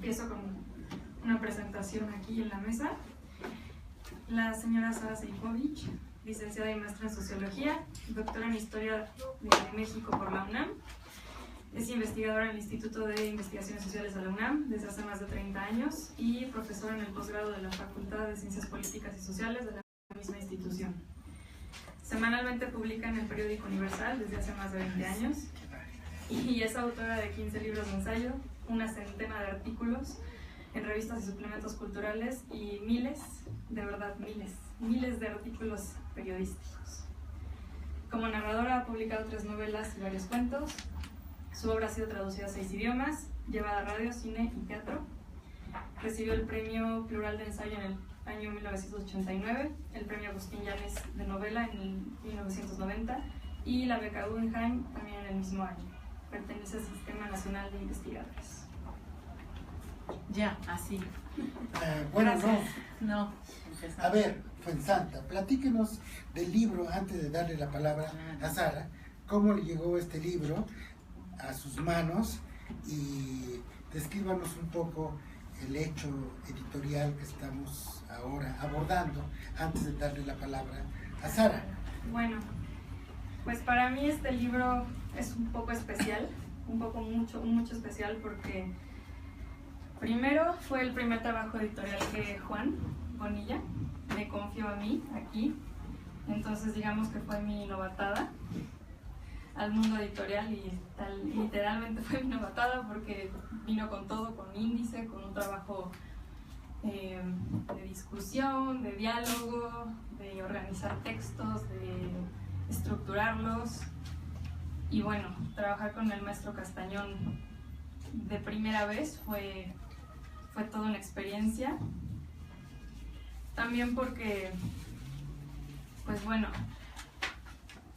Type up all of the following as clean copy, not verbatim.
Empiezo con una presentación aquí en la mesa. La señora Sara Seipovich, licenciada y maestra en Sociología, doctora en Historia de México por la UNAM. Es investigadora en el Instituto de Investigaciones Sociales de la UNAM desde hace más de 30 años y profesora en el posgrado de la Facultad de Ciencias Políticas y Sociales de la misma institución. Semanalmente publica en el periódico Universal desde hace más de 20 años y es autora de 15 libros de ensayo, una centena de artículos en revistas y suplementos culturales y miles, de verdad miles de artículos periodísticos. Como narradora ha publicado 3 novelas y varios cuentos. Su obra ha sido traducida a 6 idiomas, llevada a radio, cine y teatro. Recibió el Premio Plural de Ensayo en el año 1989, el Premio Agustín Llanes de Novela en el 1990 y la Beca Guggenheim también en el mismo año. Pertenece al Sistema Nacional de Investigadores. Ya, así. Bueno, no. A ver, Fuensanta, platíquenos del libro antes de darle la palabra a Sara. ¿Cómo le llegó este libro a sus manos? Y descríbanos un poco el hecho editorial que estamos ahora abordando antes de darle la palabra a Sara. Bueno, pues para mí este libro es un poco especial, mucho especial porque primero fue el primer trabajo editorial que Juan Bonilla me confió a mí aquí, entonces digamos que fue mi novatada al mundo editorial y literalmente fue mi novatada porque vino con todo, con índice, con un trabajo de discusión, de diálogo, de organizar textos, de estructurarlos y bueno, trabajar con el maestro Castañón de primera vez fue toda una experiencia. También porque, pues bueno,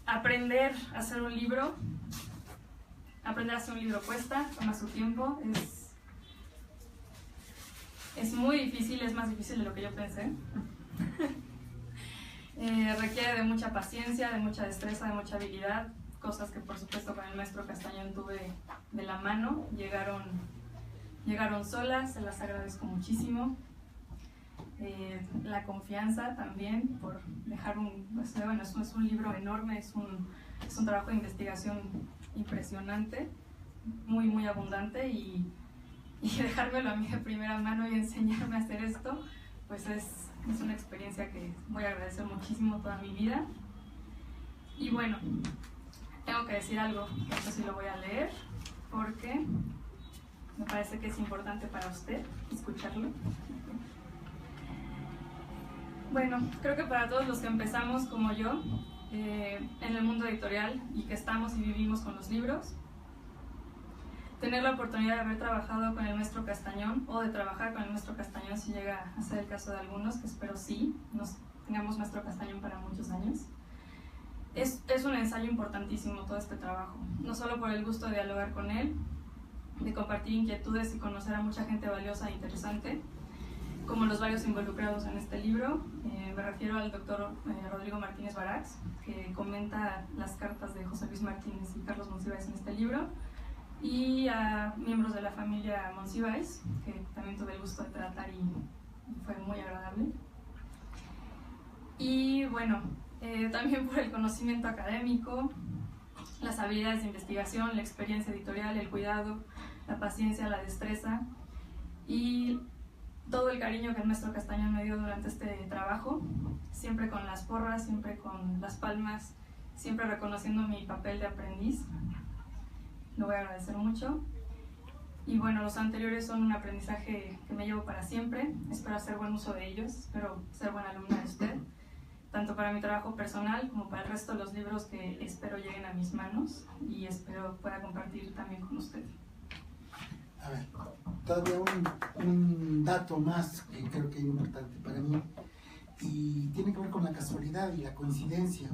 aprender a hacer un libro cuesta, toma su tiempo, es muy difícil, es más difícil de lo que yo pensé. Requiere de mucha paciencia, de mucha destreza, de mucha habilidad, cosas que por supuesto con el maestro Castañón tuve de la mano, llegaron solas, se las agradezco muchísimo. La confianza también por dejar es un libro enorme, es un trabajo de investigación impresionante, muy abundante y dejármelo a mí de primera mano y enseñarme a hacer esto, pues es una experiencia que voy a agradecer muchísimo toda mi vida. Y bueno, tengo que decir algo, que esto sí lo voy a leer porque me parece que es importante para usted escucharlo. Bueno, creo que para todos los que empezamos como yo en el mundo editorial y que estamos y vivimos con los libros, tener la oportunidad de haber trabajado con el maestro Castañón o de trabajar con el maestro Castañón si llega a ser el caso de algunos, que espero sí, nos tengamos maestro Castañón para muchos años. Es un ensayo importantísimo todo este trabajo, no solo por el gusto de dialogar con él, de compartir inquietudes y conocer a mucha gente valiosa e interesante, como los varios involucrados en este libro. Me refiero al doctor Rodrigo Martínez Barax, que comenta las cartas de José Luis Martínez y Carlos Monsiváis en este libro, y a miembros de la familia Monsiváis, que también tuve el gusto de tratar y fue muy agradable. Y bueno, también por el conocimiento académico, las habilidades de investigación, la experiencia editorial, el cuidado, la paciencia, la destreza y todo el cariño que el maestro Castañón me dio durante este trabajo, siempre con las porras, siempre con las palmas, siempre reconociendo mi papel de aprendiz. Lo voy a agradecer mucho. Y bueno, los anteriores son un aprendizaje que me llevo para siempre. Espero hacer buen uso de ellos, espero ser buena alumna de usted, tanto para mi trabajo personal como para el resto de los libros que espero lleguen a mis manos y espero pueda compartir también con usted. A ver, todavía un dato más que creo que es importante para mí y tiene que ver con la casualidad y la coincidencia,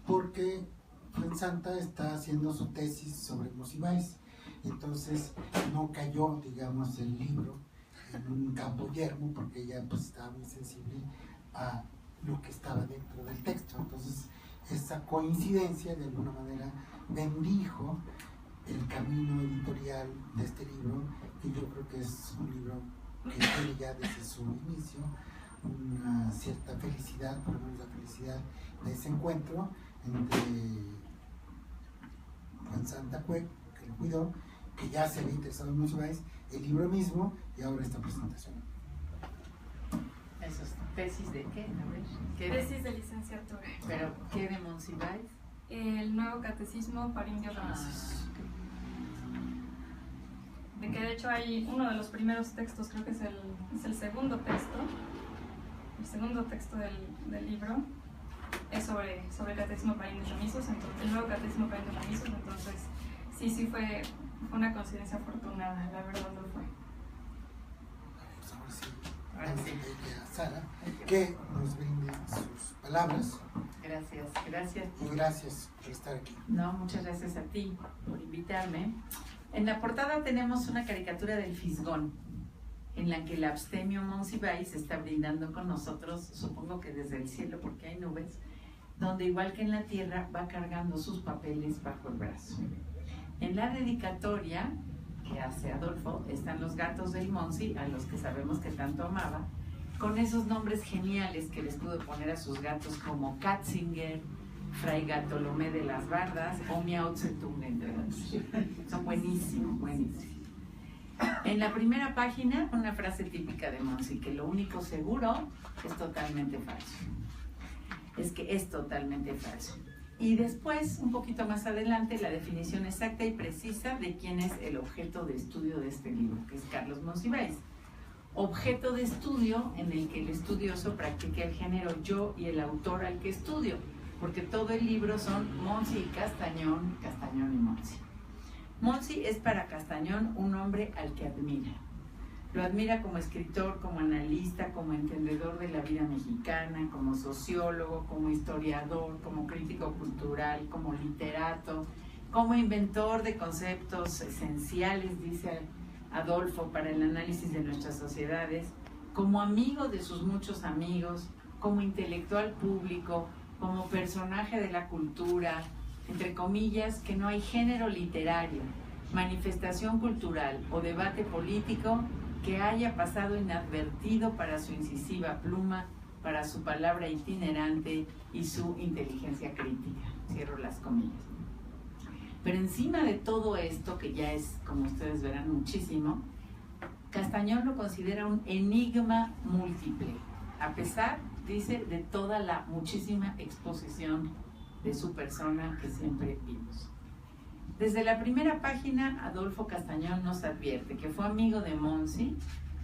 porque Fuensanta está haciendo su tesis sobre Monsiváis, entonces no cayó, digamos, el libro en un campo yermo porque ella pues estaba muy sensible a lo que estaba dentro del texto. Entonces esa coincidencia de alguna manera bendijo el camino editorial de este libro y yo creo que es un libro que tiene ya desde su inicio una cierta felicidad, por lo menos la felicidad de ese encuentro entre Fuensanta Cue, que lo cuidó, que ya se había interesado en Monsiváis, el libro mismo y ahora esta presentación. ¿Eso es tesis de qué? A ver, ¿qué Tesis de licenciatura. ¿Pero qué de Monsiváis? El nuevo catecismo para indios ramazos. De que de hecho hay uno de los primeros textos, creo que es el segundo texto. El segundo texto del libro es sobre el catecismo para indios ramizos, entonces, el nuevo catecismo para indios ramizos, entonces sí fue una coincidencia afortunada, la verdad lo fue. Pues ahora sí, Ahora vamos sí. a pedirle a Sara que nos brinde sus palabras Gracias, gracias. y gracias por estar aquí. No, muchas gracias a ti por invitarme. En la portada tenemos una caricatura del Fisgón, en la que el abstemio Monsiváis está brindando con nosotros, supongo que desde el cielo porque hay nubes, donde igual que en la tierra va cargando sus papeles bajo el brazo. En la dedicatoria que hace Adolfo están los gatos del Monsi, a los que sabemos que tanto amaba, con esos nombres geniales que les pudo poner a sus gatos como Katzinger, Fray Bartolomé de las Bardas o Miao Zedong, entre otros. Son buenísimos, buenísimos. En la primera página, una frase típica de Monsi, que lo único seguro es totalmente falso. Es que es totalmente falso. Y después, un poquito más adelante, la definición exacta y precisa de quién es el objeto de estudio de este libro, que es Carlos Monsiváis. Objeto de estudio en el que el estudioso practica el género yo y el autor al que estudio, porque todo el libro son Monsi y Castañón, Castañón y Monsi. Monsi es para Castañón un hombre al que admira. Lo admira como escritor, como analista, como entendedor de la vida mexicana, como sociólogo, como historiador, como crítico cultural, como literato, como inventor de conceptos esenciales, dice Adolfo, para el análisis de nuestras sociedades, como amigo de sus muchos amigos, como intelectual público, como personaje de la cultura, entre comillas, que no hay género literario, manifestación cultural o debate político que haya pasado inadvertido para su incisiva pluma, para su palabra itinerante y su inteligencia crítica. Cierro las comillas. Pero encima de todo esto, que ya es, como ustedes verán, muchísimo, Castañón lo considera un enigma múltiple, a pesar, dice, de toda la muchísima exposición de su persona que siempre vimos. Desde la primera página, Adolfo Castañón nos advierte que fue amigo de Monsi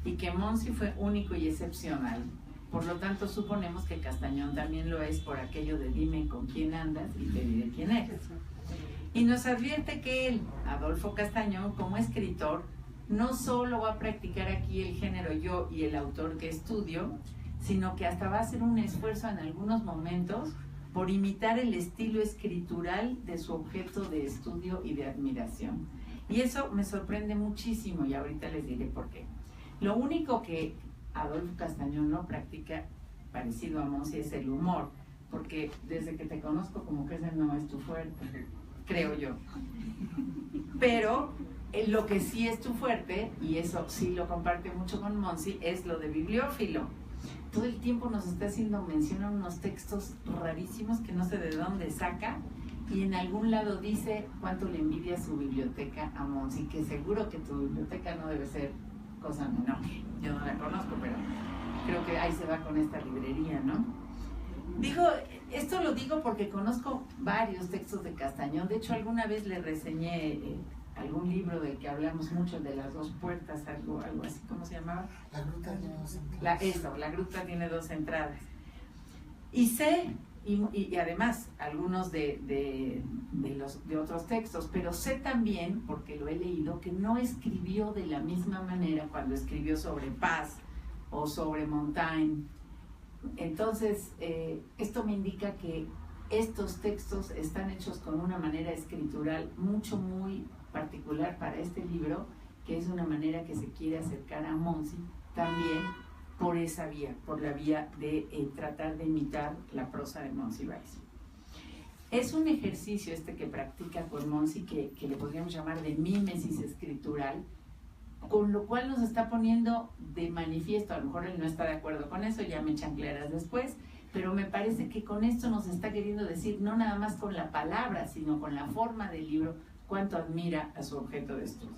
y que Monsi fue único y excepcional. Por lo tanto, suponemos que Castañón también lo es por aquello de dime con quién andas y te diré quién eres. Y nos advierte que él, Adolfo Castañón, como escritor, no solo va a practicar aquí el género yo y el autor que estudio, sino que hasta va a hacer un esfuerzo en algunos momentos por imitar el estilo escritural de su objeto de estudio y de admiración. Y eso me sorprende muchísimo y ahorita les diré por qué. Lo único que Adolfo Castañón no practica parecido a Monsi es el humor, porque desde que te conozco como que ese no es tu fuerte, creo yo. Pero lo que sí es tu fuerte, y eso sí lo comparte mucho con Monsi, es lo de bibliófilo. Todo el tiempo nos está haciendo mención a unos textos rarísimos que no sé de dónde saca, y en algún lado dice cuánto le envidia su biblioteca a Monsi, que seguro que tu biblioteca no debe ser cosa menor. Yo no la conozco, pero creo que ahí se va con esta librería, ¿no? Esto lo digo porque conozco varios textos de Castañón. De hecho, alguna vez le reseñé algún libro del que hablamos mucho, de las dos puertas, algo así, ¿cómo se llamaba? La gruta tiene dos entradas. La gruta tiene dos entradas. Y sé, y además, algunos de otros textos, pero sé también, porque lo he leído, que no escribió de la misma manera cuando escribió sobre Paz o sobre Montaigne. Entonces, esto me indica que estos textos están hechos con una manera escritural muy particular para este libro, que es una manera que se quiere acercar a Monsi también por esa vía, por la vía de tratar de imitar la prosa de Monsiváis. Es un ejercicio que practica con Monsi que le podríamos llamar de mímesis escritural, con lo cual nos está poniendo de manifiesto, a lo mejor él no está de acuerdo con eso, ya me chanclearás después, pero me parece que con esto nos está queriendo decir, no nada más con la palabra, sino con la forma del libro, cuánto admira a su objeto de estudio.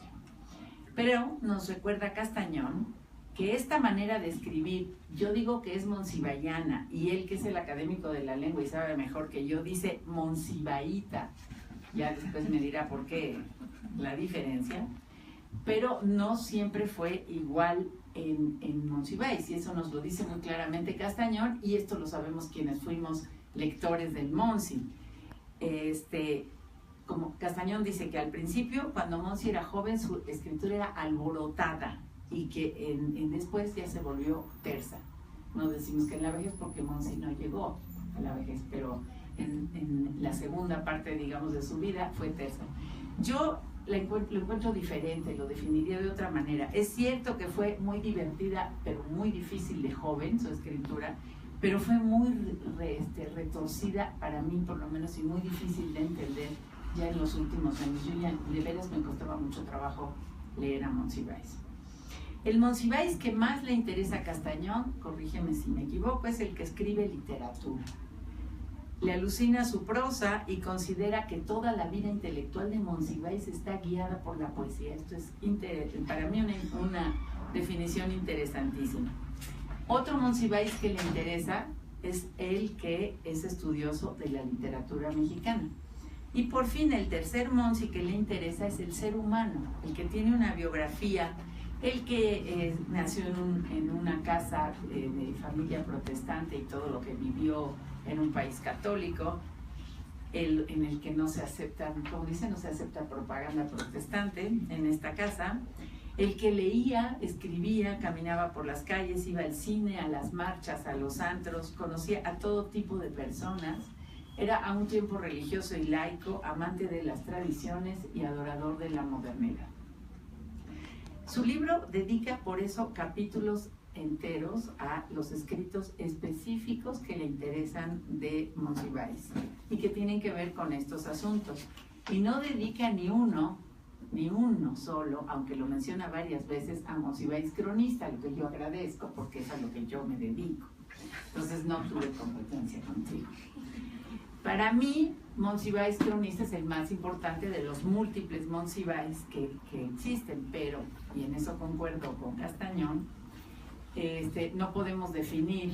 Pero nos recuerda Castañón que esta manera de escribir, yo digo que es monsivayana, y él, que es el académico de la lengua y sabe mejor que yo, dice monsivaíta. Ya después me dirá por qué la diferencia, pero no siempre fue igual en Monsiváis, y eso nos lo dice muy claramente Castañón, y esto lo sabemos quienes fuimos lectores del Monsi. Como Castañón dice que al principio, cuando Monsi era joven, su escritura era alborotada, y que después ya se volvió tersa. No decimos que en la vejez, porque Monsi no llegó a la vejez, pero en la segunda parte, digamos, de su vida fue tersa. Yo lo encuentro diferente, lo definiría de otra manera. Es cierto que fue muy divertida, pero muy difícil de joven su escritura, pero fue muy retorcida para mí, por lo menos, y muy difícil de entender ya en los últimos años. Yo ya, de veras, me costaba mucho trabajo leer a Monsiváis. El Monsiváis que más le interesa a Castañón, corrígeme si me equivoco, es el que escribe literatura. Le alucina su prosa y considera que toda la vida intelectual de Monsiváis está guiada por la poesía. Esto es para mí una definición interesantísima. Otro Monsiváis que le interesa es el que es estudioso de la literatura mexicana. Y por fin el tercer Monsi que le interesa es el ser humano, el que tiene una biografía, el que nació en una casa de familia protestante y todo lo que vivió en un país católico, en el que no se acepta, como dice, no se acepta propaganda protestante en esta casa, el que leía, escribía, caminaba por las calles, iba al cine, a las marchas, a los antros, conocía a todo tipo de personas, era a un tiempo religioso y laico, amante de las tradiciones y adorador de la modernidad. Su libro dedica por eso capítulos enteros a los escritos específicos que le interesan de Monsiváis y que tienen que ver con estos asuntos. Y no dedica ni uno solo, aunque lo menciona varias veces, a Monsiváis cronista, lo que yo agradezco porque es a lo que yo me dedico. Entonces no tuve competencia contigo. Para mí, Monsiváis cronista es el más importante de los múltiples Monsiváis que existen, pero, y en eso concuerdo con Castañón, no podemos definir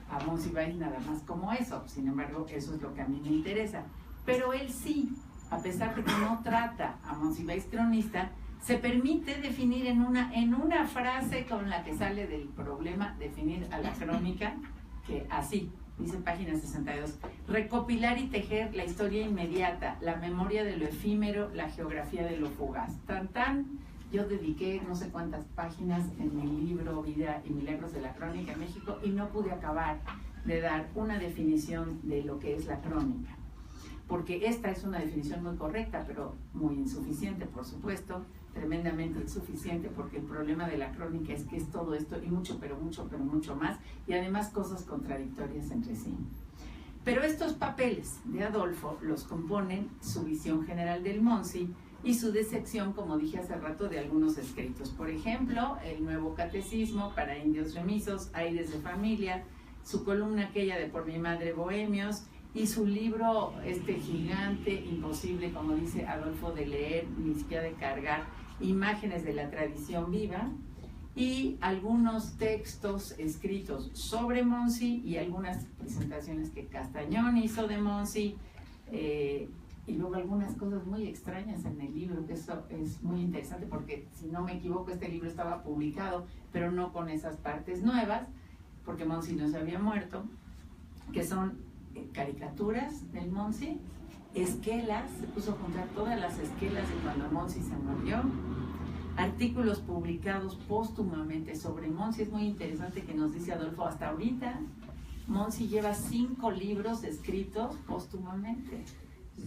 a Monsiváis nada más como eso. Sin embargo, eso es lo que a mí me interesa. Pero él sí, a pesar de que no trata a Monsiváis cronista, se permite definir en una frase con la que sale del problema, definir a la crónica, que así, dice página 62, recopilar y tejer la historia inmediata, la memoria de lo efímero, la geografía de lo fugaz. Yo dediqué no sé cuántas páginas en mi libro Vida y Milagros de la Crónica en México y no pude acabar de dar una definición de lo que es la crónica. Porque esta es una definición muy correcta, pero muy insuficiente, por supuesto, tremendamente insuficiente, porque el problema de la crónica es que es todo esto y mucho, pero mucho más, y además cosas contradictorias entre sí. Pero estos papeles de Adolfo los componen su visión general del Monsi y su decepción, como dije hace rato, de algunos escritos. Por ejemplo, el Nuevo Catecismo para Indios Remisos, Aires de Familia, su columna aquella de Por mi madre Bohemios, y su libro gigante, imposible, como dice Adolfo, de leer, ni siquiera de cargar, Imágenes de la Tradición Viva, y algunos textos escritos sobre Monsi y algunas presentaciones que Castañón hizo de Monsi, y luego algunas cosas muy extrañas en el libro, que eso es muy interesante porque, si no me equivoco, este libro estaba publicado, pero no con esas partes nuevas, porque Monsi no se había muerto, que son caricaturas del Monsi, esquelas, se puso a contar todas las esquelas de cuando Monsi se murió, artículos publicados póstumamente sobre Monsi. Es muy interesante que nos dice Adolfo, hasta ahorita Monsi lleva 5 libros escritos póstumamente.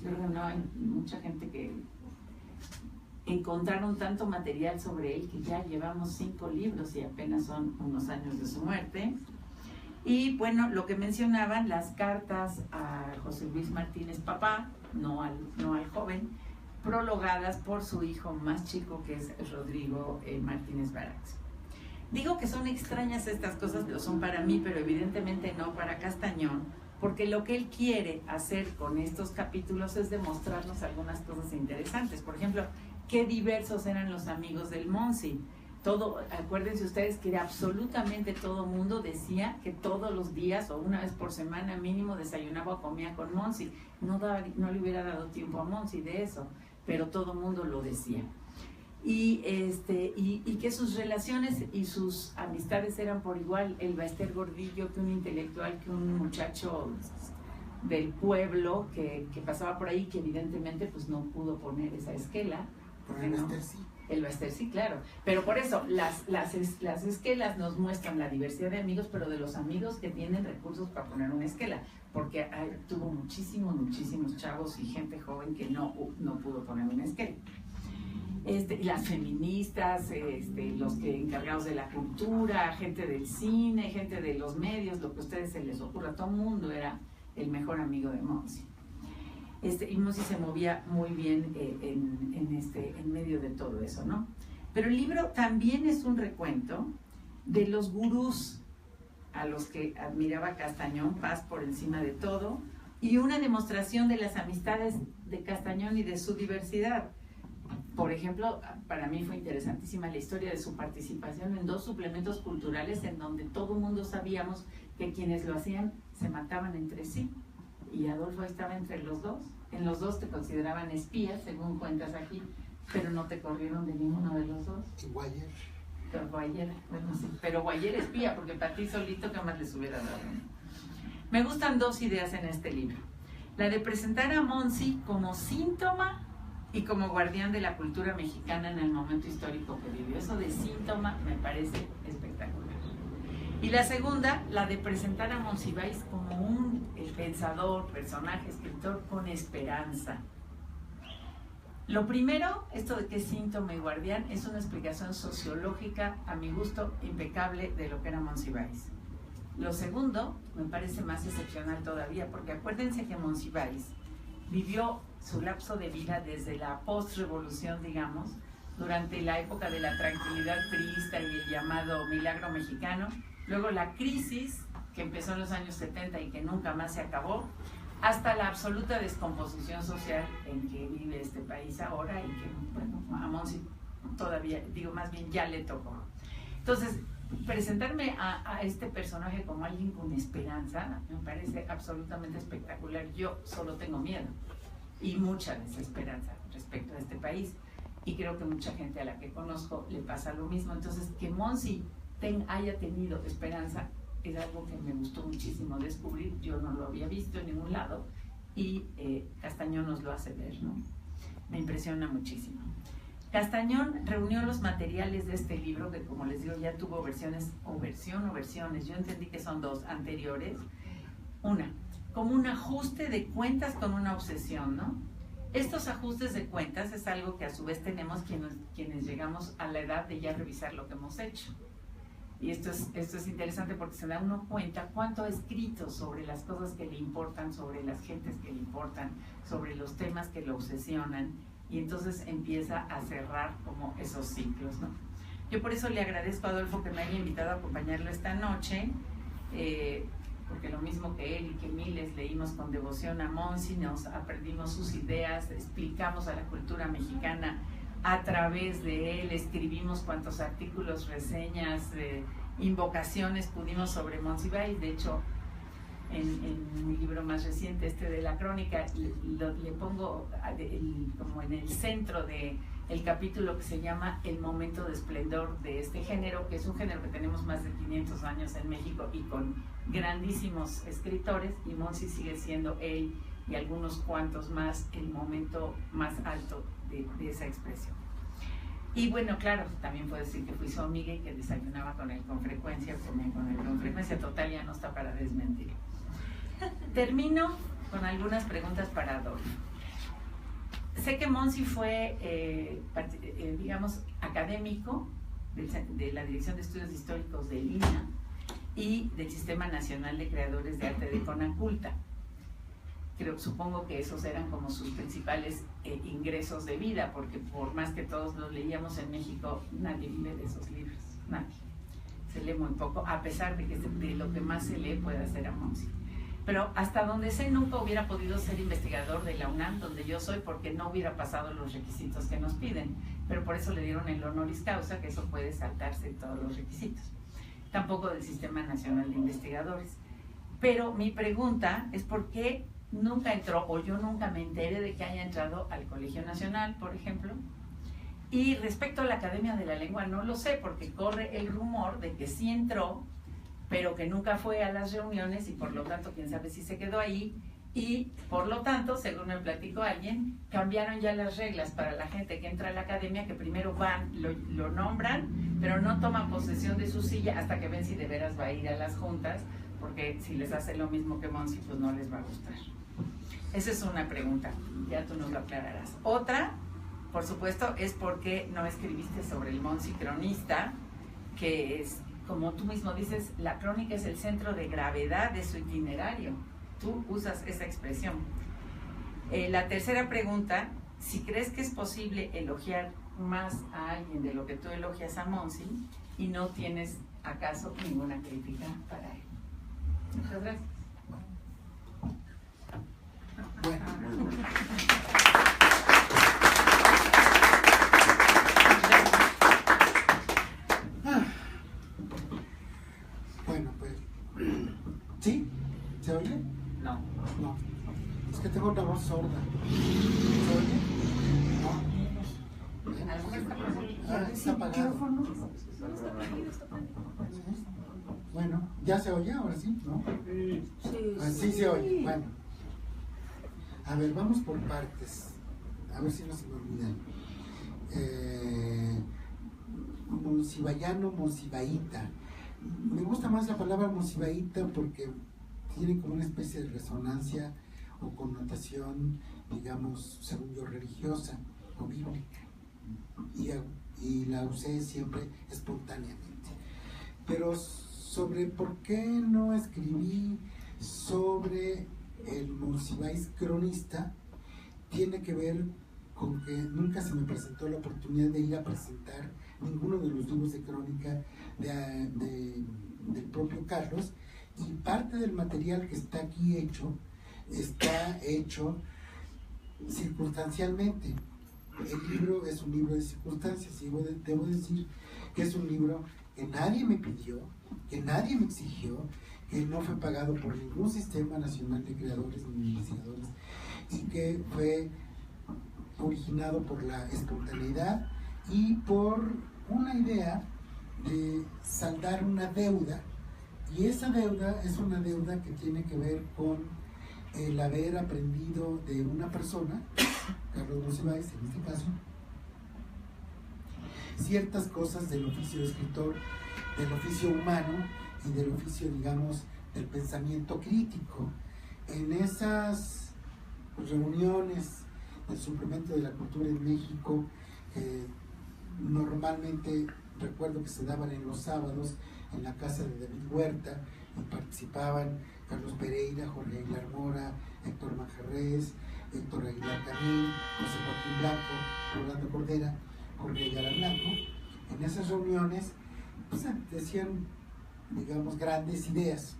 Pero no, hay mucha gente que encontraron tanto material sobre él que ya llevamos 5 libros y apenas son unos años de su muerte. Y bueno, lo que mencionaban, las cartas a José Luis Martínez papá, no al joven, prologadas por su hijo más chico, que es Rodrigo Martínez Barax. Digo que son extrañas estas cosas, lo son para mí, pero evidentemente no para Castañón, porque lo que él quiere hacer con estos capítulos es demostrarnos algunas cosas interesantes. Por ejemplo, qué diversos eran los amigos del Monsi. Acuérdense ustedes que absolutamente todo mundo decía que todos los días o una vez por semana mínimo desayunaba o comía con Monsi. No le hubiera dado tiempo a Monsi de eso, pero todo mundo lo decía. Y que sus relaciones y sus amistades eran por igual, el Baester Gordillo, que un intelectual, que un muchacho del pueblo que pasaba por ahí, que evidentemente pues no pudo poner esa esquela. El Baester sí. El Baester sí, claro. Pero por eso, las esquelas nos muestran la diversidad de amigos, pero de los amigos que tienen recursos para poner una esquela. Porque tuvo muchísimos chavos y gente joven que no pudo poner una esquela. Las feministas, los que encargados de la cultura, gente del cine, gente de los medios, lo que a ustedes se les ocurra, todo el mundo era el mejor amigo de Monsi. Y Monsi se movía muy bien en medio de todo eso, ¿no? Pero el libro también es un recuento de los gurús a los que admiraba Castañón, paz por encima de todo, y una demostración de las amistades de Castañón y de su diversidad. Por ejemplo, para mí fue interesantísima la historia de su participación en 2 suplementos culturales en donde todo el mundo sabíamos que quienes lo hacían se mataban entre sí. Y Adolfo estaba entre los dos. En los 2 te consideraban espías, según cuentas aquí, pero no te corrieron de ninguno de los 2. Y Guayer. Bueno, sí, pero Guayer espía, porque para ti solito, ¿qué más les hubiera dado? Me gustan 2 ideas en este libro. La de presentar a Monsi como síntoma y como guardián de la cultura mexicana en el momento histórico que vivió. Eso de síntoma me parece espectacular. Y la segunda, la de presentar a Monsiváis como un pensador, personaje, escritor con esperanza. Lo primero, esto de que es síntoma y guardián, es una explicación sociológica, a mi gusto, impecable de lo que era Monsiváis. Lo segundo, me parece más excepcional todavía, porque acuérdense que Monsiváis vivió su lapso de vida desde la post-revolución, digamos, durante la época de la tranquilidad priista y el llamado milagro mexicano, luego la crisis que empezó en los años 70 y que nunca más se acabó, hasta la absoluta descomposición social en que vive este país ahora y que, bueno, a Monsi todavía, digo, más bien ya le tocó. Entonces, presentarme a este personaje como alguien con esperanza me parece absolutamente espectacular. Yo solo tengo miedo y mucha desesperanza respecto a este país, y creo que mucha gente a la que conozco le pasa lo mismo. Entonces, que Monsi haya tenido esperanza es algo que me gustó muchísimo descubrir. Yo no lo había visto en ningún lado y Castañón nos lo hace ver, ¿no? Me impresiona muchísimo. Castañón reunió los materiales de este libro, que como les digo ya tuvo versiones o versiones, yo entendí que son 2 anteriores. Una, como un ajuste de cuentas con una obsesión, ¿no? Estos ajustes de cuentas es algo que a su vez tenemos quienes llegamos a la edad de ya revisar lo que hemos hecho. Y esto es interesante porque se da uno cuenta cuánto ha escrito sobre las cosas que le importan, sobre las gentes que le importan, sobre los temas que lo obsesionan, y entonces empieza a cerrar como esos ciclos, ¿no? Yo por eso le agradezco a Adolfo que me haya invitado a acompañarlo esta noche, porque lo mismo que él y que miles leímos con devoción a Monsi, nos aprendimos sus ideas, explicamos a la cultura mexicana a través de él, escribimos cuantos artículos, reseñas, invocaciones pudimos sobre Monsiváis. De hecho, en mi libro más reciente, de la crónica, le pongo como en el centro del capítulo que se llama El momento de esplendor de este género, que es un género que tenemos más de 500 años en México y con grandísimos escritores, y Monsi sigue siendo él y algunos cuantos más el momento más alto de esa expresión. Y bueno, claro, también puedo decir que fui su amiga y que desayunaba con él con frecuencia, comía con él con frecuencia, total ya no está para desmentir. Termino con algunas preguntas para Adolfo. Sé que Monsi fue, digamos, académico de la Dirección de Estudios Históricos del INAH y del Sistema Nacional de Creadores de Arte de Conaculta. supongo que esos eran como sus principales ingresos de vida, porque por más que todos los leíamos en México, nadie vive de esos libros, nadie. Se lee muy poco, a pesar de que de lo que más se lee puede hacer a Monsi. Pero hasta donde sé, nunca hubiera podido ser investigador de la UNAM, donde yo soy, porque no hubiera pasado los requisitos que nos piden. Pero por eso le dieron el honoris causa, que eso puede saltarse todos los requisitos. Tampoco del Sistema Nacional de Investigadores. Pero mi pregunta es por qué nunca entró, o yo nunca me enteré de que haya entrado al Colegio Nacional, por ejemplo. Y respecto a la Academia de la Lengua, no lo sé, porque corre el rumor de que sí entró, pero que nunca fue a las reuniones y por lo tanto, quién sabe si se quedó ahí. Y por lo tanto, según me platicó alguien, cambiaron ya las reglas para la gente que entra a la academia, que primero van, lo nombran, pero no toman posesión de su silla hasta que ven si de veras va a ir a las juntas, porque si les hace lo mismo que Monsi, pues no les va a gustar. Esa es una pregunta, ya tú nos lo aclararás. Otra, por supuesto, es por qué no escribiste sobre el Monsi cronista, que es, como tú mismo dices, la crónica es el centro de gravedad de su itinerario. Tú usas esa expresión. La tercera pregunta, si crees que es posible elogiar más a alguien de lo que tú elogias a Monsi y no tienes acaso ninguna crítica para él. Muchas gracias. Bueno, pues, ¿sí? ¿Se oye? No. No. Es que tengo una voz sorda. ¿Se oye? No. Ah, está apagado. Bueno, ¿ya se oye ahora sí? ¿No? Sí se oye. Bueno. A ver, vamos por partes. A ver si no se me olvidan. Monsivayano, monsivaíta. Me gusta más la palabra monsivaíta porque tiene como una especie de resonancia o connotación, digamos, según yo, religiosa o bíblica. Y la usé siempre espontáneamente. Pero sobre por qué no escribí sobre el Monsiváis cronista, tiene que ver con que nunca se me presentó la oportunidad de ir a presentar ninguno de los libros de crónica del propio Carlos, y parte del material que está aquí está hecho circunstancialmente. El libro es un libro de circunstancias y debo decir que es un libro que nadie me pidió, que nadie me exigió, que no fue pagado por ningún sistema nacional de creadores ni investigadores, y que fue originado por la espontaneidad y por una idea de saldar una deuda, y esa deuda es una deuda que tiene que ver con el haber aprendido de una persona, Carlos Monsiváis en este caso, ciertas cosas del oficio de escritor, del oficio humano y del oficio, digamos, del pensamiento crítico. En esas reuniones del Suplemento de la Cultura en México, normalmente recuerdo que se daban en los sábados en la casa de David Huerta, y participaban Carlos Pereira, Jorge Aguilar Mora, Héctor Manjarrés, Héctor Aguilar Camín, José Joaquín Blanco, Rolando Cordera, Jorge Aguilar Blanco. En esas reuniones pues, decían, digamos, grandes ideas,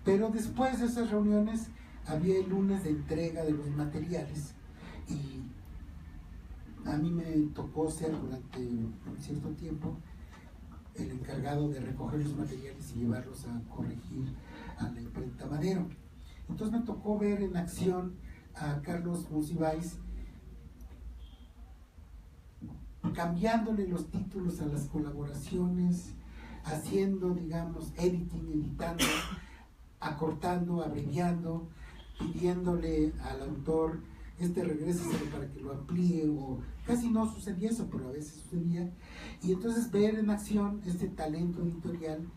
pero después de esas reuniones había el lunes de entrega de los materiales, y a mí me tocó ser durante un cierto tiempo el encargado de recoger los materiales y llevarlos a corregir a la imprenta Madero. Entonces me tocó ver en acción a Carlos Monsiváis cambiándole los títulos a las colaboraciones, haciendo, digamos, editando, acortando, abreviando, pidiéndole al autor regréseselo para que lo amplíe, o casi no sucedía eso, pero a veces sucedía. Y entonces ver en acción este talento editorial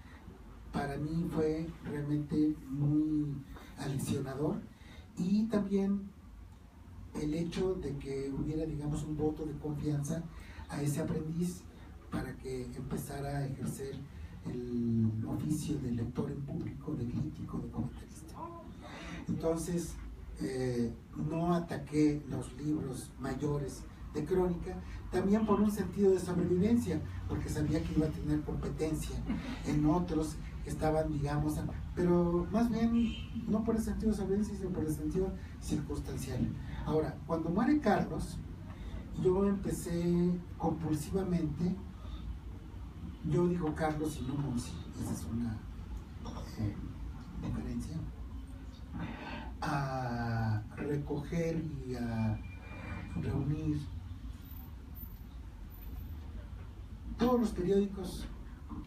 para mí fue realmente muy aleccionador, y también el hecho de que hubiera, digamos, un voto de confianza a ese aprendiz para que empezara a ejercer el oficio de lector en público, de crítico, de comentarista. Entonces, no ataqué los libros mayores de crónica, también por un sentido de sobrevivencia, porque sabía que iba a tener competencia en otros que estaban, digamos, pero más bien no por el sentido de sobrevivencia, sino por el sentido circunstancial. Ahora, cuando muere Carlos, yo empecé compulsivamente, yo digo Carlos y no Monsi, esa es una diferencia, a recoger y a reunir todos los periódicos.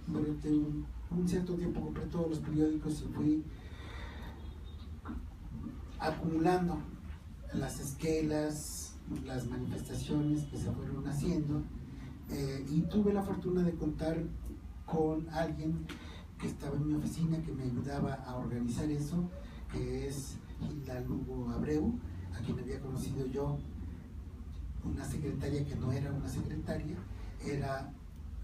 Durante un cierto tiempo compré todos los periódicos y fui acumulando las esquelas, las manifestaciones que se fueron haciendo, y tuve la fortuna de contar con alguien que estaba en mi oficina que me ayudaba a organizar eso, que es Hilda Lugo Abreu, a quien había conocido yo, una secretaria que no era una secretaria, era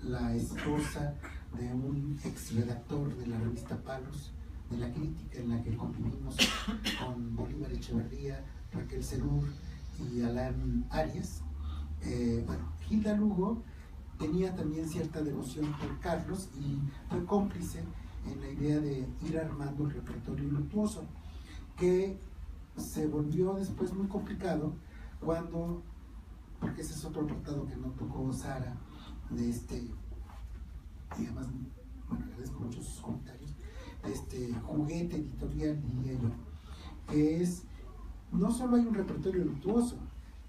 la esposa de un ex redactor de la revista Palos, de la Crítica, en la que convivimos con Bolívar Echeverría, Raquel Serur y Alan Arias. Bueno, Hilda Lugo tenía también cierta devoción por Carlos y fue cómplice en la idea de ir armando el repertorio luctuoso, que se volvió después muy complicado cuando, porque ese es otro apartado que no tocó Sara, de y además, bueno, agradezco mucho sus comentarios, de este juguete editorial, diría yo, que es, no solo hay un repertorio luctuoso,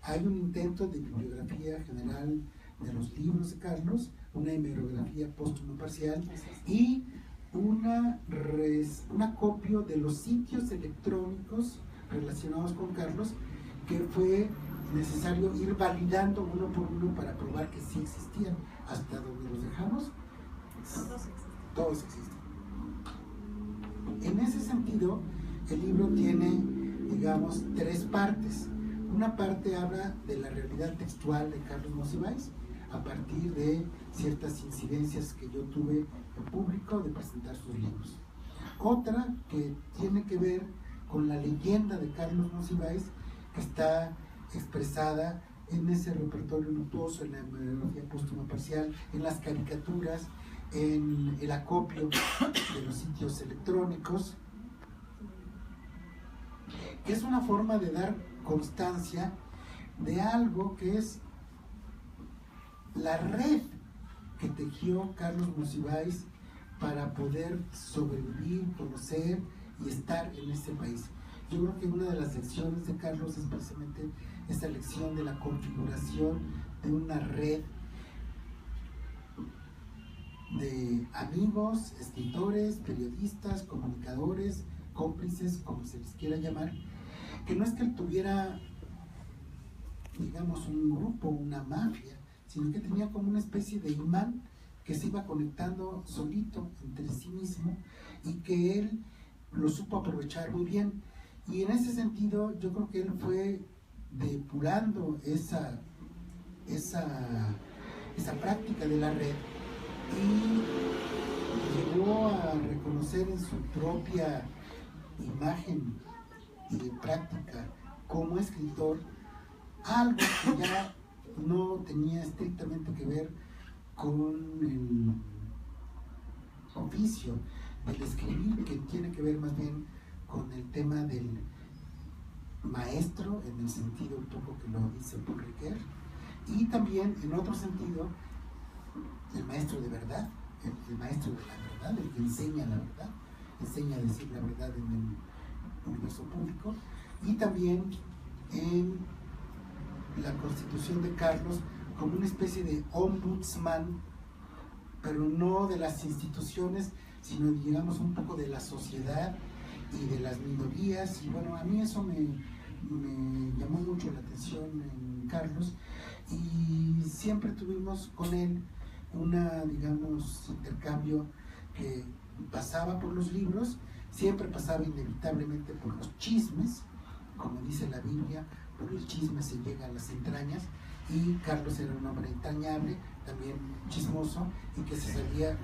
hay un intento de bibliografía general de los libros de Carlos, una hemerografía póstuma parcial y un acopio de los sitios electrónicos relacionados con Carlos, que fue necesario ir validando uno por uno para probar que sí existían. Hasta donde los dejamos, todos existen. En ese sentido, el libro tiene, digamos, tres partes. Una parte habla de la realidad textual de Carlos Monsiváis, a partir de ciertas incidencias que yo tuve en público de presentar sus libros. Otra que tiene que ver con la leyenda de Carlos Monsiváis, que está expresada en ese repertorio luctuoso, en la hemerografía póstuma parcial, en las caricaturas, en el acopio de los sitios electrónicos, que es una forma de dar constancia de algo que es la red que tejió Carlos Monsiváis para poder sobrevivir, conocer y estar en este país. Yo creo que una de las lecciones de Carlos es precisamente esta lección de la configuración de una red de amigos, escritores, periodistas, comunicadores, cómplices, como se les quiera llamar, que no es que él tuviera, digamos, un grupo, una mafia, sino que tenía como una especie de imán que se iba conectando solito entre sí mismo y que él lo supo aprovechar muy bien. Y en ese sentido yo creo que él fue depurando esa práctica de la red y llegó a reconocer en su propia imagen y práctica como escritor algo que ya no tenía estrictamente que ver con el oficio del escribir, que tiene que ver más bien con el tema del maestro, en el sentido un poco que lo dice Paul Ricoeur, y también en otro sentido el maestro de verdad, el maestro de la verdad, el que enseña la verdad, enseña a decir la verdad en el universo público, y también en la constitución de Carlos como una especie de ombudsman, pero no de las instituciones, sino digamos un poco de la sociedad y de las minorías. Y bueno, a mí eso me llamó mucho la atención en Carlos, y siempre tuvimos con él una, digamos, intercambio que pasaba por los libros, siempre pasaba inevitablemente por los chismes, como dice la Biblia, por el chisme se llega a las entrañas, y Carlos era un hombre entrañable, también chismoso, y que se sabía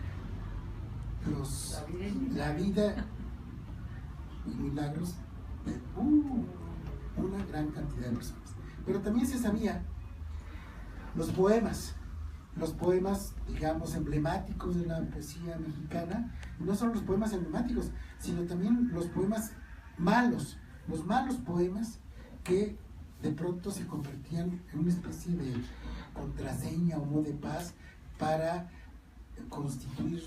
la vida y milagros una gran cantidad de personas. Pero también se sabía los poemas, digamos, emblemáticos de la poesía mexicana, y no solo los poemas emblemáticos, sino también los poemas malos, los malos poemas que de pronto se convertían en una especie de contraseña o modo de paz para constituir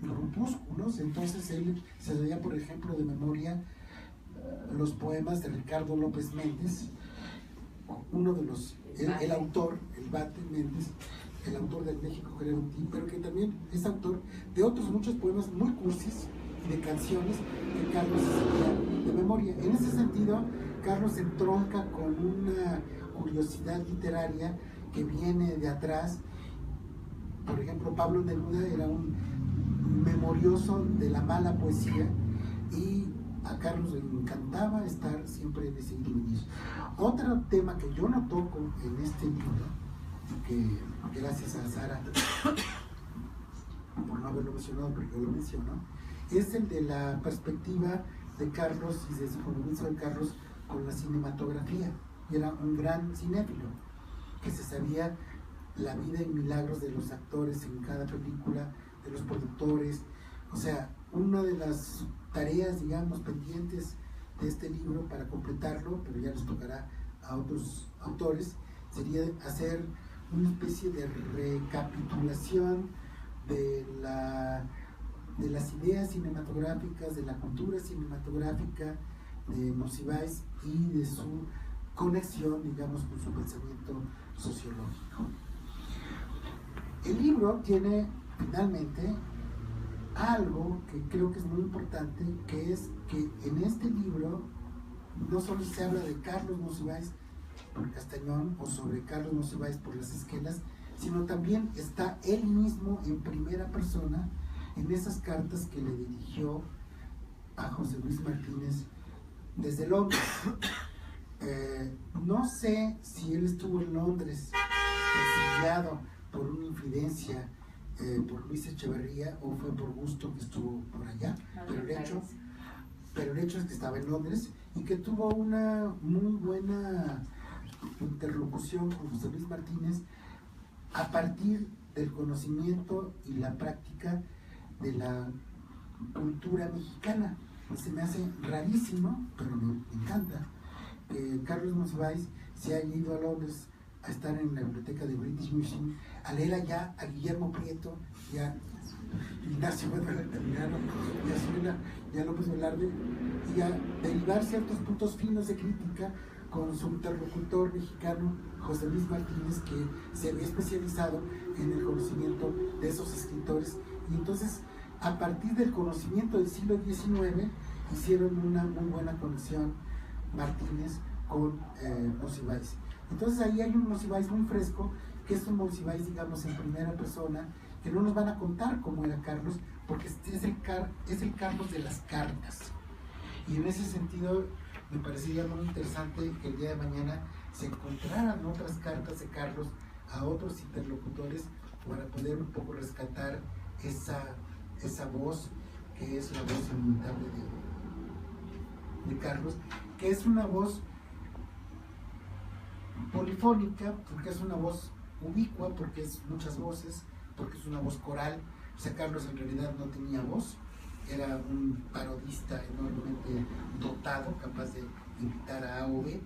grupúsculos. Entonces él se leía, por ejemplo, de memoria los poemas de Ricardo López Méndez, uno de los, el autor, el Bate Méndez, el autor del México Querer un Ti, pero que también es autor de otros muchos poemas muy cursis y de canciones que Carlos se sabía de memoria. En ese sentido, Carlos entronca con una curiosidad literaria que viene de atrás. Por ejemplo, Pablo Neruda era un memorioso de la mala poesía y a Carlos le encantaba estar siempre en ese intervenir. Otro tema que yo no toco en este libro, que gracias a Sara por no haberlo mencionado, porque yo lo menciono, es el de la perspectiva de Carlos y de su compromiso de Carlos con la cinematografía. Y era un gran cinéfilo que se sabía la vida y milagros de los actores en cada película, de los productores. O sea, una de las tareas, digamos, pendientes de este libro para completarlo, pero ya les tocará a otros autores, sería hacer una especie de recapitulación de las ideas cinematográficas, de la cultura cinematográfica de Monsiváis y de su conexión, digamos, con su pensamiento sociológico. El libro tiene finalmente algo que creo que es muy importante, que es que en este libro no solo se habla de Carlos Monsiváis por Castañón o sobre Carlos Monsiváis por Las Esquelas, sino también está él mismo en primera persona en esas cartas que le dirigió a José Luis Martínez desde Londres. No sé si él estuvo en Londres exiliado por una infidencia por Luis Echeverría o fue por gusto que estuvo por allá, pero el hecho es que estaba en Londres y que tuvo una muy buena interlocución con José Luis Martínez a partir del conocimiento y la práctica de la cultura mexicana. Se me hace rarísimo, pero me encanta que Carlos Monsiváis se haya ido a Londres a estar en la biblioteca de British Museum, a leer allá a Guillermo Prieto y a Ignacio Manuel Altamirano y a López Velarde, y a derivar ciertos puntos finos de crítica con su interlocutor mexicano José Luis Martínez, que se había especializado en el conocimiento de esos escritores. Y entonces, a partir del conocimiento del siglo XIX, hicieron una muy buena conexión Martínez con Monsiváis. Entonces ahí hay un Monsiváis muy fresco, que es un Monsiváis, digamos, en primera persona, que no nos van a contar cómo era Carlos, porque es el Carlos de las cartas. Y en ese sentido me parecería muy interesante que el día de mañana se encontraran otras cartas de Carlos a otros interlocutores para poder un poco rescatar esa voz, que es la voz inimitable de Carlos, que es una voz polifónica, porque es una voz ubicua, porque es muchas voces, porque es una voz coral. O sea, Carlos en realidad no tenía voz, era un parodista enormemente dotado, capaz de imitar a A o B.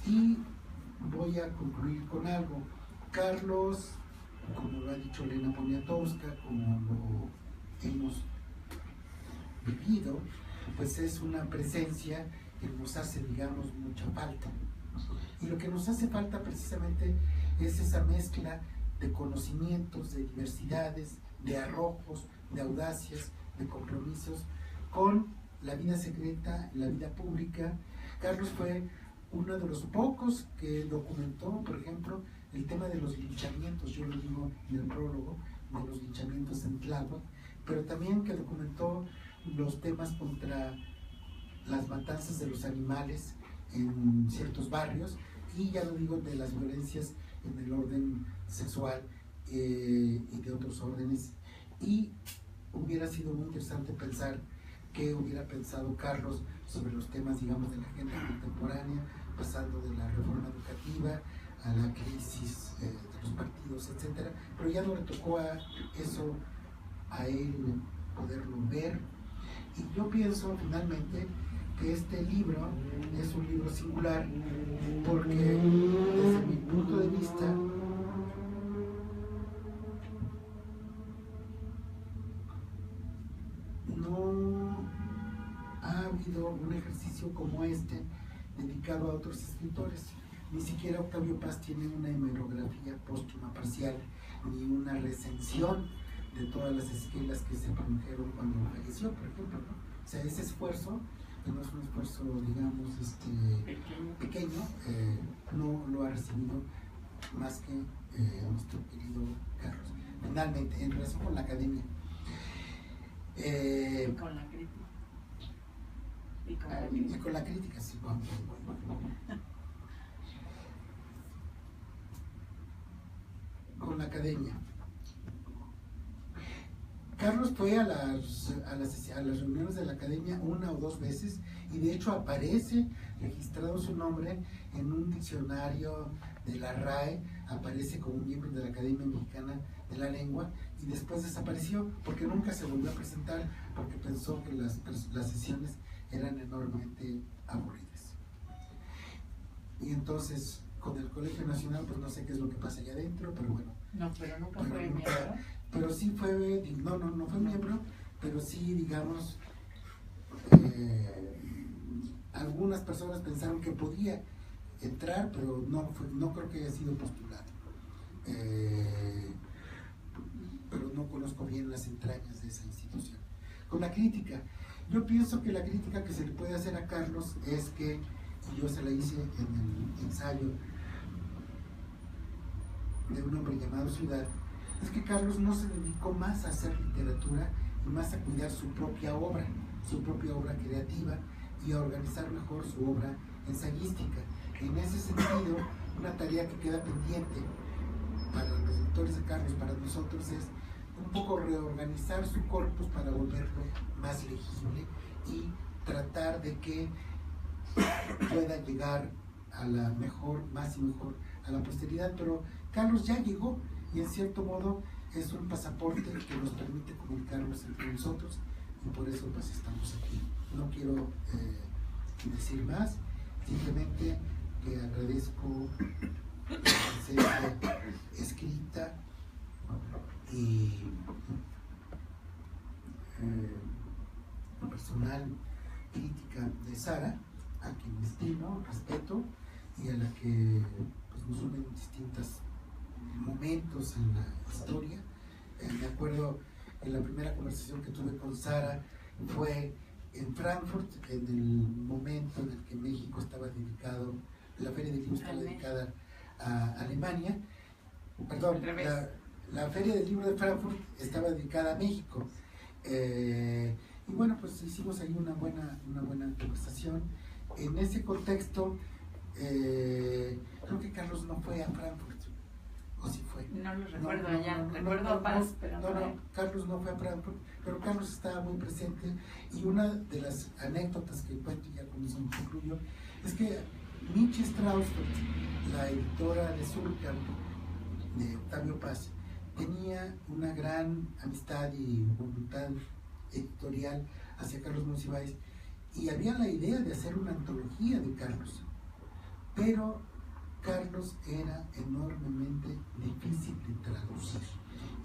Y voy a concluir con algo. Carlos, como lo ha dicho Elena Poniatowska, como lo hemos vivido, pues es una presencia que nos hace, digamos, mucha falta. Y lo que nos hace falta precisamente es esa mezcla de conocimientos, de diversidades, de arrojos, de audacias, de compromisos con la vida secreta, la vida pública. Carlos fue uno de los pocos que documentó, por ejemplo, el tema de los linchamientos, yo lo digo en el prólogo, de los linchamientos en Tláhuac, pero también que documentó los temas contra las matanzas de los animales en ciertos barrios, y ya no digo de las violencias en el orden sexual y de otros órdenes. Y hubiera sido muy interesante pensar qué hubiera pensado Carlos sobre los temas, digamos, de la agenda contemporánea, pasando de la reforma educativa a la crisis de los partidos, etcétera. Pero ya no le tocó a eso a él poderlo ver. Y yo pienso finalmente que este libro es un libro singular porque desde mi punto de vista no ha habido un ejercicio como este dedicado a otros escritores. Ni siquiera Octavio Paz tiene una hemerografía póstuma parcial ni una recensión de todas las esquelas que se produjeron cuando falleció, por ejemplo, ¿no? O sea, ese esfuerzo, que no es un esfuerzo, digamos, pequeño, no lo ha recibido más que nuestro querido Carlos. Finalmente, en relación con la academia. Y con la crítica. Y con la crítica, sí, bueno. Con la academia. Carlos fue a las reuniones de la academia una o dos veces y de hecho aparece registrado su nombre en un diccionario de la RAE, aparece como un miembro de la Academia Mexicana de la Lengua y después desapareció porque nunca se volvió a presentar porque pensó que las sesiones eran enormemente aburridas. Y entonces con el Colegio Nacional pues no sé qué es lo que pasa allá adentro, pero bueno. No, pero nunca fue miembro. Pero sí fue, no fue miembro, pero sí, digamos, algunas personas pensaron que podía entrar, pero no creo que haya sido postulado. Pero no conozco bien las entrañas de esa institución. Con la crítica, yo pienso que la crítica que se le puede hacer a Carlos es que, y yo se la hice en el ensayo de un hombre llamado Ciudad, es que Carlos no se dedicó más a hacer literatura y más a cuidar su propia obra creativa y a organizar mejor su obra ensayística. En ese sentido, una tarea que queda pendiente para los lectores de Carlos, para nosotros, es un poco reorganizar su corpus para volverlo más legible y tratar de que pueda llegar a la mejor, más y mejor a la posteridad. Pero Carlos ya llegó y en cierto modo es un pasaporte que nos permite comunicarnos entre nosotros y por eso pues estamos aquí. No quiero decir más, simplemente que agradezco la presencia escrita y personal crítica de Sara, a quien estimo, respeto y a la que pues, nos unen distintos momentos en la historia. Me acuerdo en la primera conversación que tuve con Sara fue en Frankfurt, en el momento en el que México estaba dedicado, la Feria del Libro estaba dedicada a Alemania, perdón, la Feria del Libro de Frankfurt estaba dedicada a México. Y bueno, pues hicimos ahí una buena conversación. En ese contexto, creo que Carlos no fue a Frankfurt, o sí fue. No lo recuerdo allá, recuerdo a Paz, pero no. Carlos no fue a Frankfurt, pero Carlos estaba muy presente y una de las anécdotas que cuento ya con eso concluyo es que Miche Strausfeld, la editora de Surkamp, de Octavio Paz, tenía una gran amistad y voluntad editorial hacia Carlos Monsiváis y había la idea de hacer una antología de Carlos, pero Carlos era enormemente difícil de traducir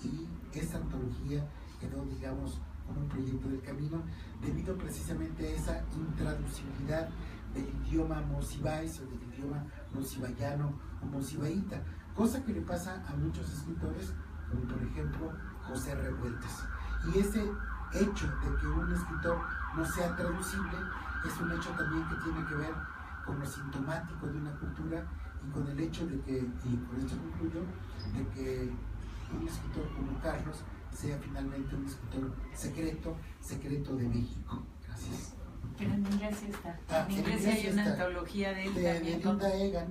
y esa antología quedó, digamos, como un proyecto del camino debido precisamente a esa intraducibilidad del idioma Monsiváis o del idioma monsivayano o monsivaíta, cosa que le pasa a muchos escritores, como por ejemplo José Revueltas. Y ese hecho de que un escritor no sea traducible es un hecho también que tiene que ver con lo sintomático de una cultura y con el hecho de que, y por esto concluyo, de que un escritor como Carlos sea finalmente un escritor secreto de México. Gracias. Pero en inglés sí está. En inglés hay una antología de él también. De Linda Egan,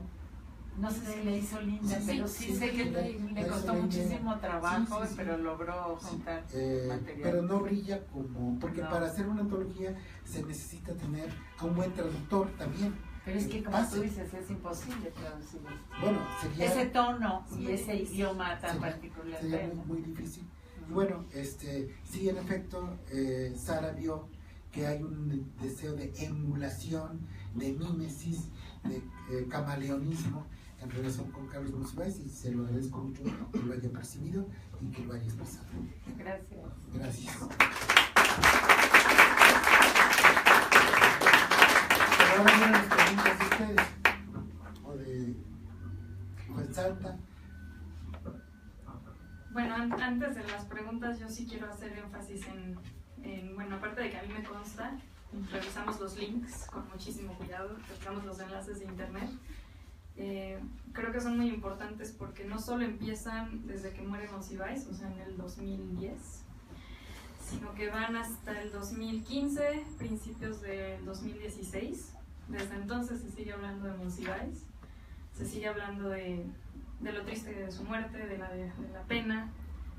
No sé si le hizo linda, pero sí sé que le costó muchísimo trabajo, pero logró juntar material. Pero no brilla como... Porque No. para hacer una antología se necesita tener a un buen traductor también. Pero es que como tú dices, es imposible traducir bueno, sería, ese tono y ese idioma tan sería, particular. sería muy difícil. Y bueno, sí, en efecto, Sara vio que hay un deseo de emulación, de mímesis, de camaleonismo en relación con Carlos Monsiváis, y se lo agradezco mucho que lo haya percibido y que lo haya expresado. Gracias. Gracias. Pero ahora vienen las preguntas de ustedes, o de Fuenzalta. Bueno, antes de las preguntas, yo sí quiero hacer énfasis bueno, aparte de que a mí me consta, revisamos los links con muchísimo cuidado, revisamos los enlaces de internet. Creo que son muy importantes porque no solo empiezan desde que muere Monsiváis, o sea, en el 2010, sino que van hasta el 2015, principios del 2016. Desde entonces se sigue hablando de Monsiváis, se sigue hablando de lo triste de su muerte, de la pena,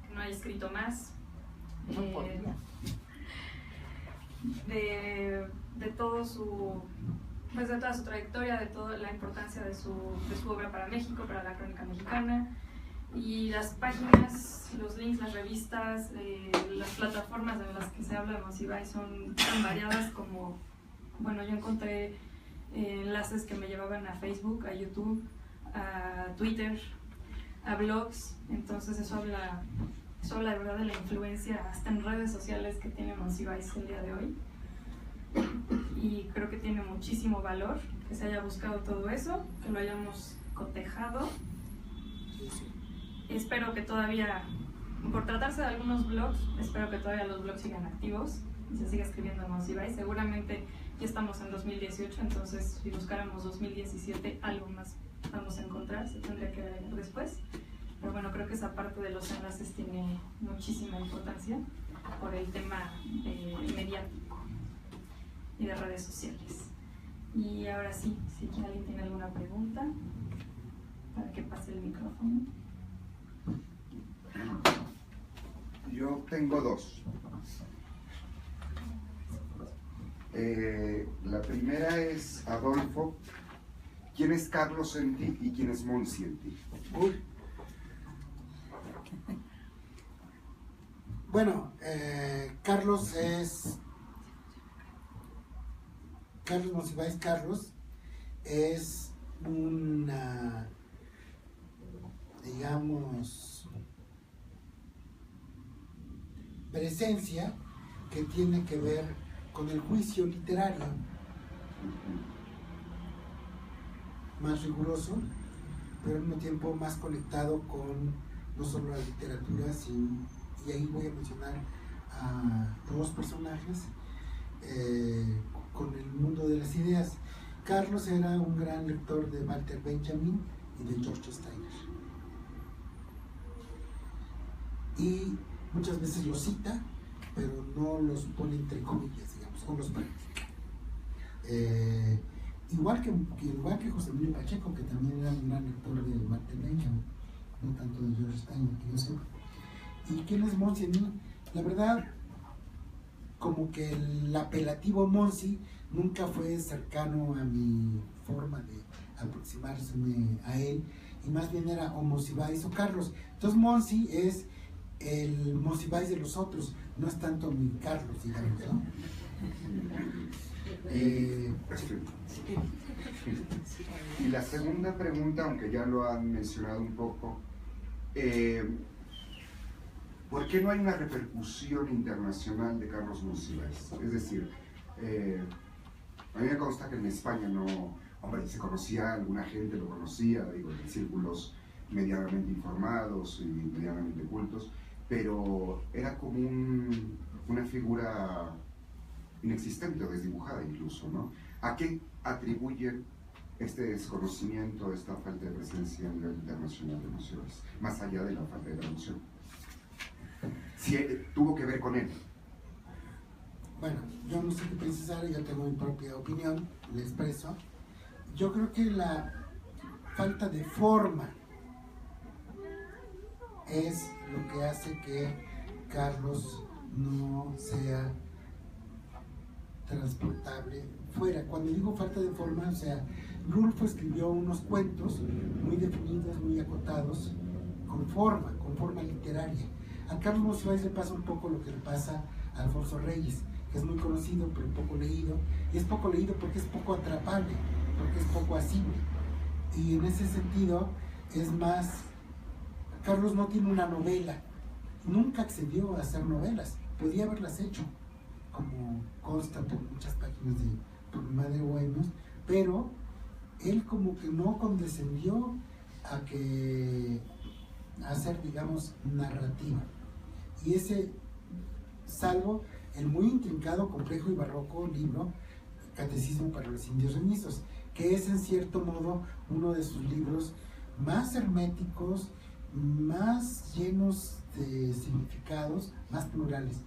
que no haya escrito más. No podía. De todo su, pues de toda su trayectoria, de toda la importancia de su obra para México, para la crónica mexicana, y las páginas, los links, las revistas, las plataformas en las que se habla de Monsiváis son tan variadas como, bueno, yo encontré enlaces que me llevaban a Facebook, a YouTube, a Twitter, a blogs. Entonces eso habla de verdad de la influencia hasta en redes sociales que tiene Monsiváis el día de hoy, y creo que tiene muchísimo valor que se haya buscado todo eso, que lo hayamos cotejado. Espero que todavía, por tratarse de algunos blogs, espero que todavía los blogs sigan activos y se siga escribiendo en Monsiváis. Seguramente ya estamos en 2018, entonces si buscáramos 2017 algo más vamos a encontrar, se tendría que ver después. Pero bueno, creo que esa parte de los enlaces tiene muchísima importancia por el tema mediático y de redes sociales. Y ahora sí, si alguien tiene alguna pregunta, para que pase el micrófono. Yo tengo dos. La primera es, Adolfo, ¿quién es Carlos en ti y quién es Monsi en ti? Bueno, Carlos Monsiváis. Carlos es una, digamos, presencia que tiene que ver con el juicio literario más riguroso, pero al mismo tiempo más conectado con no solo la literatura, y ahí voy a mencionar a dos personajes, con el mundo de las ideas. Carlos era un gran lector de Walter Benjamin y de George Steiner, y muchas veces los cita, pero no los pone entre comillas, digamos, no los practica. Igual que José Emilio Pacheco, que también era un gran lector de Walter Benjamin, no tanto de George Steiner, que yo sepa. ¿Y quién es Monsi en mí? La verdad, como que el apelativo Monsi nunca fue cercano a mi forma de aproximarse a él, y más bien era o Monsiváis o Carlos. Entonces Monsi es el Monsiváis de los otros, no es tanto mi Carlos, digamos, ¿no? Y la segunda pregunta, aunque ya lo han mencionado un poco, ¿por qué no hay una repercusión internacional de Carlos Monsiváis? Es decir, a mí me consta que en España se conocía, alguna gente lo conocía, digo, en círculos medianamente informados y medianamente cultos, pero era como una figura inexistente o desdibujada incluso, ¿no? ¿A qué atribuyen este desconocimiento, esta falta de presencia a nivel internacional de Monsiváis, más allá de la falta de traducción? Si tuvo que ver con él. Bueno, yo no sé qué piensa Sara, yo tengo mi propia opinión, la expreso. Yo creo que falta de forma es lo que hace que Carlos no sea transportable fuera. Cuando digo falta de forma, o sea, Rulfo escribió unos cuentos muy definidos, muy acotados, con forma literaria. A Carlos Monsiváis le pasa un poco lo que le pasa a Alfonso Reyes, que es muy conocido pero poco leído, y es poco leído porque es poco atrapable, porque es poco asible. Y en ese sentido es más, Carlos no tiene una novela, nunca accedió a hacer novelas, podía haberlas hecho, como consta por muchas páginas de por Madre Bohemios, pero él como que no condescendió a hacer, digamos, narrativa. Y ese, salvo el muy intrincado, complejo y barroco libro Catecismo para los Indios Remisos, que es en cierto modo uno de sus libros más herméticos, más llenos de significados, más plurales.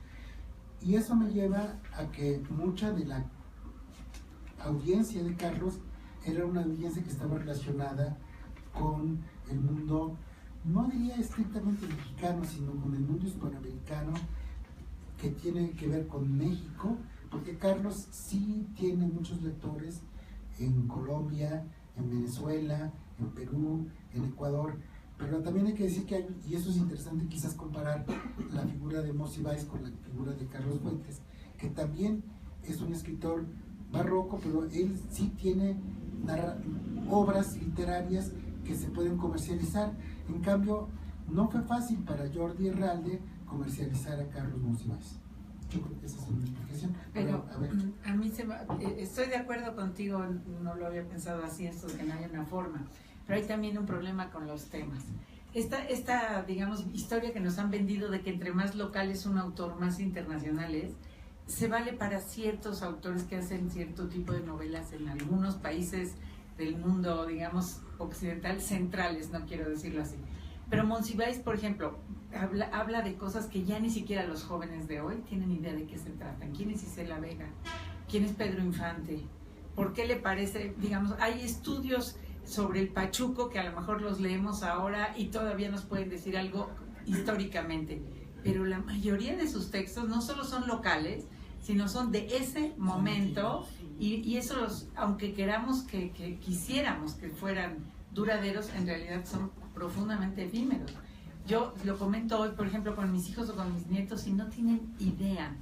Y eso me lleva a que mucha de la audiencia de Carlos era una audiencia que estaba relacionada con el mundo, no diría estrictamente mexicano, sino con el mundo hispanoamericano, que tiene que ver con México, porque Carlos sí tiene muchos lectores en Colombia, en Venezuela, en Perú, en Ecuador, pero también hay que decir que hay, y eso es interesante quizás comparar la figura de Monsiváis con la figura de Carlos Fuentes, que también es un escritor barroco, pero él sí tiene obras literarias que se pueden comercializar. En cambio, no fue fácil para Jordi Herralde comercializar a Carlos Monsiváis. Yo creo que esa es una explicación. Pero a mí estoy de acuerdo contigo, no lo había pensado así, esto de que no haya una forma, pero hay también un problema con los temas. Esta, digamos, historia que nos han vendido de que entre más local es un autor, más internacional es, se vale para ciertos autores que hacen cierto tipo de novelas en algunos países del mundo, digamos, occidental, centrales, no quiero decirlo así. Pero Monsiváis, por ejemplo, habla de cosas que ya ni siquiera los jóvenes de hoy tienen idea de qué se tratan. ¿Quién es Isela Vega? ¿Quién es Pedro Infante? ¿Por qué le parece? Digamos, hay estudios sobre el Pachuco que a lo mejor los leemos ahora y todavía nos pueden decir algo históricamente. Pero la mayoría de sus textos no solo son locales, sino son de ese momento, y eso aunque queramos quisiéramos que fueran duraderos, en realidad son profundamente efímeros. Yo lo comento hoy, por ejemplo, con mis hijos o con mis nietos, y no tienen idea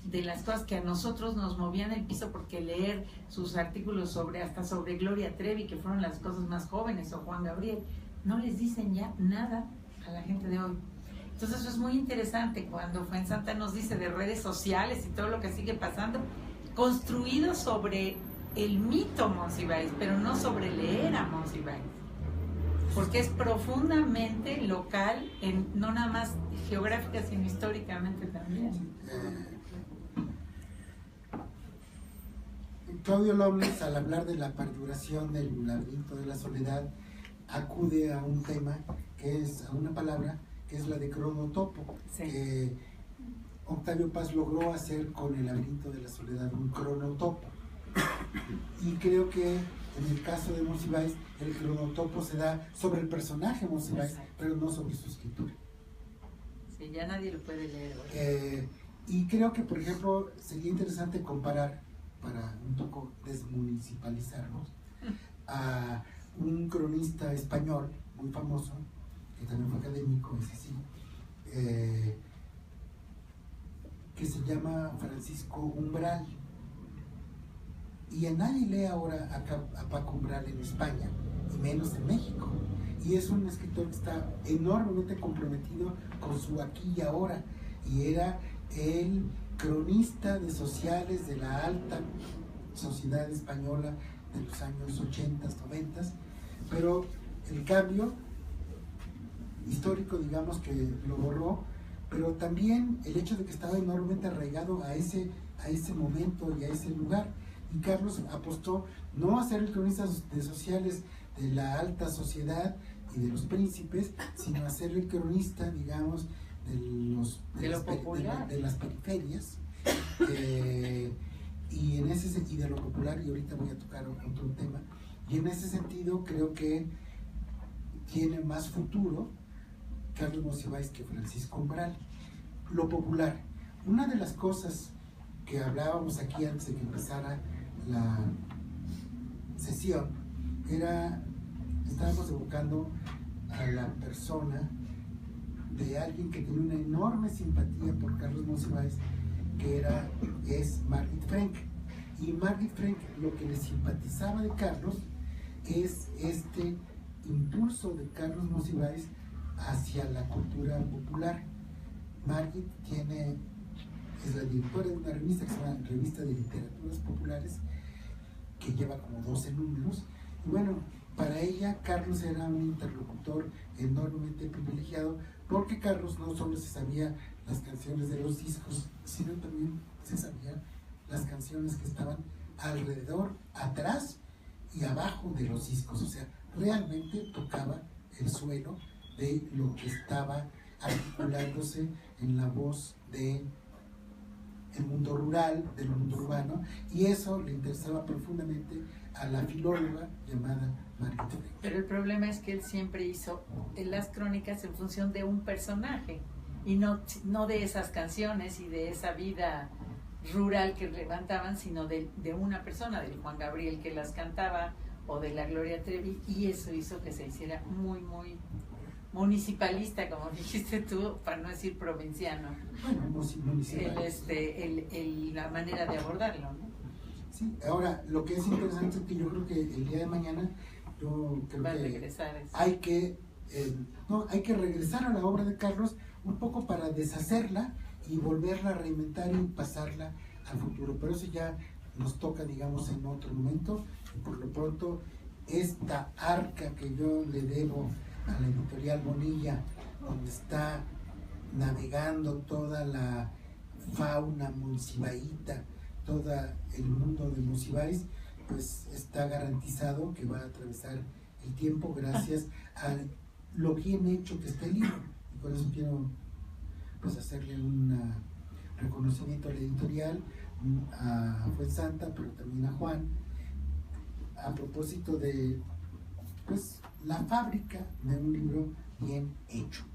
de las cosas que a nosotros nos movían el piso, porque leer sus artículos hasta sobre Gloria Trevi, que fueron las cosas más jóvenes, o Juan Gabriel, no les dicen ya nada a la gente de hoy. Entonces eso es muy interesante cuando Fuensanta nos dice de redes sociales y todo lo que sigue pasando, construido sobre el mito Monsiváis, pero no sobre leer a Monsiváis, porque es profundamente local, no nada más geográfica, sino históricamente también. Claudio Lomnes, al hablar de la perduración del laberinto de la soledad, acude a un tema que es, a una palabra que es la de cronotopo, sí, que Octavio Paz logró hacer con el laberinto de la soledad un cronotopo. Y creo que en el caso de Monsiváis, el cronotopo se da sobre el personaje Monsiváis, pero no sobre su escritura. Sí, ya nadie lo puede leer. Y creo que, por ejemplo, sería interesante comparar, para un poco desmunicipalizarnos, a un cronista español muy famoso, que también fue académico, ese sí, que se llama Francisco Umbral. Y nadie lee ahora a Paco Umbral en España, y menos en México. Y es un escritor que está enormemente comprometido con su aquí y ahora. Y era el cronista de sociales de la alta sociedad española de los años 80, 90. Pero el cambio histórico, digamos, que lo borró, pero también el hecho de que estaba enormemente arraigado a ese momento y a ese lugar. Y Carlos apostó no a ser el cronista de sociales de la alta sociedad y de los príncipes, sino a ser el cronista, digamos, de las periferias, y en ese sentido de lo popular, y ahorita voy a tocar otro tema, Y en ese sentido creo que tiene más futuro Carlos Monsiváis que Francisco Umbral. Lo popular. Una de las cosas que hablábamos aquí antes de que empezara la sesión estábamos evocando a la persona de alguien que tiene una enorme simpatía por Carlos Monsiváis, que es Margit Frank. Y Margit Frank, lo que le simpatizaba de Carlos es este impulso de Carlos Monsiváis hacia la cultura popular. Margit es la directora de una revista que se llama Revista de Literaturas Populares, que lleva como 12 números. Y bueno, para ella Carlos era un interlocutor enormemente privilegiado, porque Carlos no solo se sabía las canciones de los discos, sino también se sabía las canciones que estaban alrededor, atrás y abajo de los discos. O sea, realmente tocaba el suelo de lo que estaba articulándose en la voz del mundo rural, del mundo urbano, y eso le interesaba profundamente a la filóloga llamada Margit Frank. Pero el problema es que él siempre hizo las crónicas en función de un personaje y no de esas canciones y de esa vida rural que levantaban, sino de una persona, del Juan Gabriel que las cantaba o de la Gloria Trevi, y eso hizo que se hiciera muy, muy municipalista, como dijiste tú, para no decir provinciano. Bueno, municipal. La manera de abordarlo, ¿no? Sí, ahora, lo que es interesante es que yo creo que el día de mañana, yo creo que hay que regresar a la obra de Carlos un poco para deshacerla y volverla a reinventar y pasarla al futuro. Pero eso ya nos toca, digamos, en otro momento. Y por lo pronto, esta arca que yo le debo a la editorial Bonilla, donde está navegando toda la fauna monsivaíta, todo el mundo de Monsiváis, pues está garantizado que va a atravesar el tiempo gracias a lo bien hecho que está el libro. Y por eso quiero pues hacerle un reconocimiento a la editorial, a Fuensanta, pero también a Juan, a propósito de pues la fábrica de un libro bien hecho,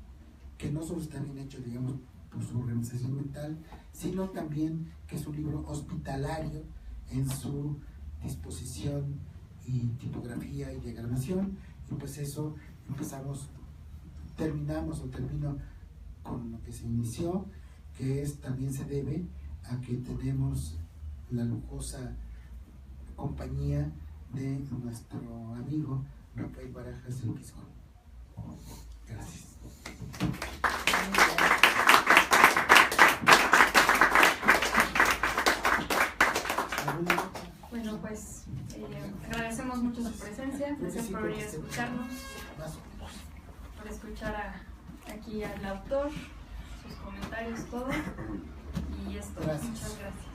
que no solo está bien hecho, digamos, por su organización mental, sino también que es un libro hospitalario en su disposición y tipografía y diagramación. Y pues eso termino con lo que se inició, que también se debe a que tenemos la lujosa compañía de nuestro amigo Rafael Barajas el Fisgón. Gracias. Bueno, pues agradecemos mucho su presencia, gracias por venir a escucharnos, por escuchar aquí al autor, sus comentarios, todo. Y esto, gracias. Muchas gracias.